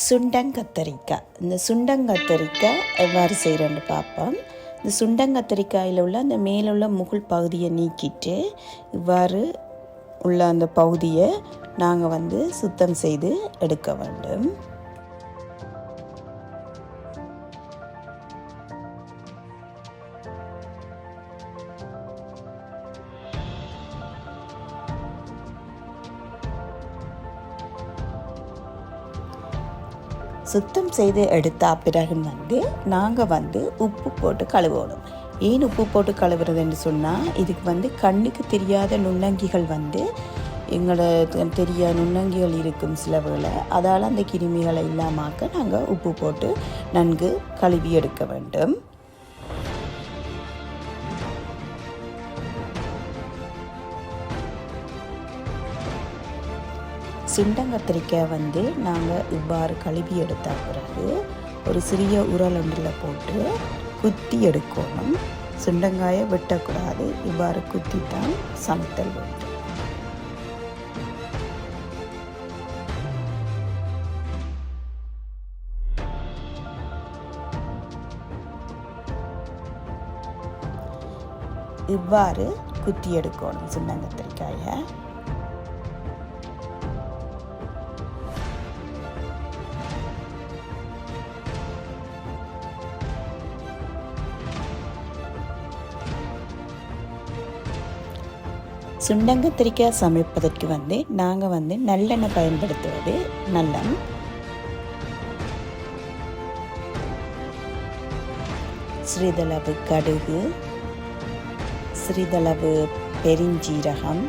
சுண்டங்கத்தரிக்காய். இந்த சுண்டங்கத்தரிக்காய் எவ்வாறு செய்கிறேன்னு பார்ப்போம். இந்த சுண்டங்கத்தரிக்காயில் உள்ள அந்த மேலுள்ள முகுள் பகுதியை நீக்கிட்டு இவ்வாறு உள்ள அந்த பகுதியை நாங்கள் சுத்தம் செய்து எடுக்க வேண்டும். சுத்தம் செய்து எடுத்த பிறகு நாங்கள் உப்பு போட்டு கழுவணும். ஏன் உப்பு போட்டு கழுவுறதுன்னு சொன்னால், இதுக்கு கண்ணுக்கு தெரியாத நுண்ணங்கிகள் எங்களோட தெரியாத நுண்ணங்கிகள் இருக்கும் சில வேளை. அதால் அந்த கிருமிகளை இல்லாமல் நாங்கள் உப்பு போட்டு நன்கு கழுவி எடுக்க வேண்டும். சுண்டங்கத்திரிக்காய் நாங்கள் இவ்வாறு கழுவி எடுத்த பிறகு ஒரு சிறிய உரல் ஒன்றில் போட்டு குத்தி எடுக்கணும். சுண்டங்காயை வெட்டக்கூடாது, இவ்வாறு குத்தி தான் சமைத்தல் வேண்டும். இவ்வாறு குத்தி எடுக்கணும் சுண்டங்கத்திரிக்காயை. சுண்டங்கத்திரிக்காய் சமைப்பதற்கு நாங்கள் நல்லெண்ணெய் பயன்படுத்துவது நல்லம். சிறிதளவு கடுகு, சிறிதளவு பெருஞ்சீரகம்,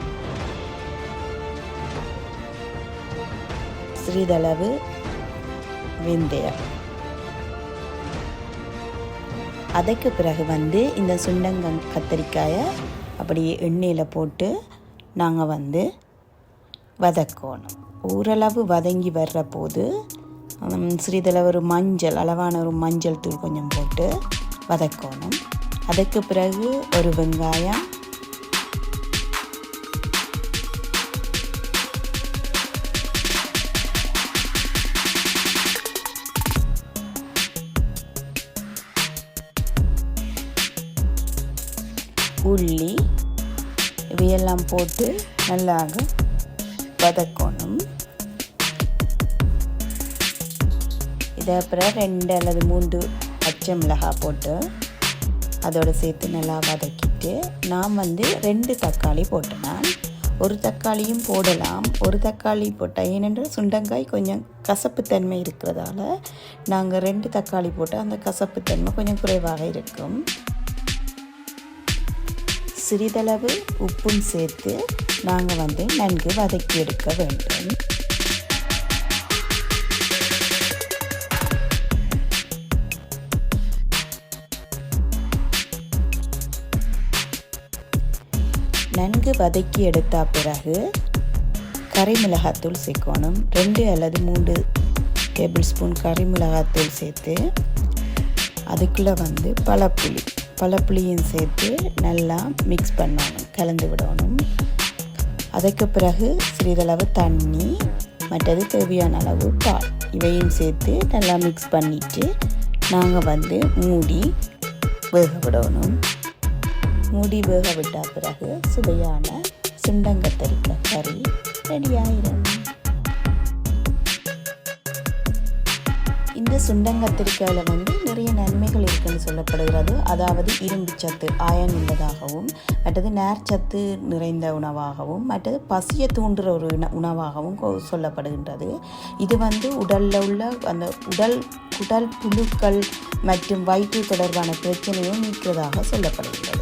சிறிதளவு வெந்தயம். அதுக்கு பிறகு இந்த கத்திரிக்காயை அப்படியே எண்ணெயில் போட்டு நாங்கள் வதக்கணும். ஓரளவு வதங்கி வர்ற போது சிறிதளவு ஒரு மஞ்சள், அளவான ஒரு மஞ்சள் தூள் கொஞ்சம் போட்டு வதக்கணும். அதுக்கு பிறகு ஒரு வெங்காயம், உள்ளி இவையெல்லாம் போட்டு நல்லாக வதக்கணும். இதை அப்புறம் 2 அல்லது 3 பச்சை மிளகாய் போட்டு அதோடு சேர்த்து நல்லா வதக்கிட்டு நான் 2 தக்காளி போட்டேன். ஒரு தக்காளியும் போடலாம். ஒரு தக்காளி போட்டால், ஏனென்றால் சுண்டங்காய் கொஞ்சம் கசப்புத்தன்மை இருக்கிறதால நாங்கள் 2 தக்காளி போட்டு அந்த கசப்புத்தன்மை கொஞ்சம் குறைவாக இருக்கும். சிறிதளவு உப்பும் சேர்த்து நாங்கள் நன்கு வதக்கி எடுக்க வேண்டும். நன்கு வதக்கி எடுத்த பிறகு கறி மிளகாத்தூள் சேர்க்கணும். 2 அல்லது 3 டேபிள் ஸ்பூன் கறி மிளகாத்தூள் சேர்த்து அதுக்குள்ளே பழப்புளியும் சேர்த்து நல்லா மிக்ஸ் பண்ணணும், கலந்து விடணும். அதுக்கு பிறகு சிறிதளவு தண்ணி, மற்றது தேவையான அளவு பால் இவையும் சேர்த்து நல்லா மிக்ஸ் பண்ணிவிட்டு நாங்கள் மூடி வேக விடணும். மூடி வேக விட்ட பிறகு சுவையான சுண்டங்கத்தரிக்காய் கறி ரெடி ஆயிடும். இந்த சுண்டங்கத்திரிக்காயில் நிறைய நன்மைகள் இருக்குன்னு சொல்லப்படுகிறது. அதாவது இரும்பு சத்து, அயன் உள்ளதாகவும், மற்றது நேர்ச்சத்து நிறைந்த உணவாகவும், மற்றது பசியை தூண்டுற ஒரு உணவாகவும் சொல்லப்படுகின்றது. இது உடலில் உள்ள அந்த குடல் புழுக்கள் மற்றும் வயிற்று தொடர்பான பிரச்சனையும் நீக்கிறதாக சொல்லப்படுகிறது.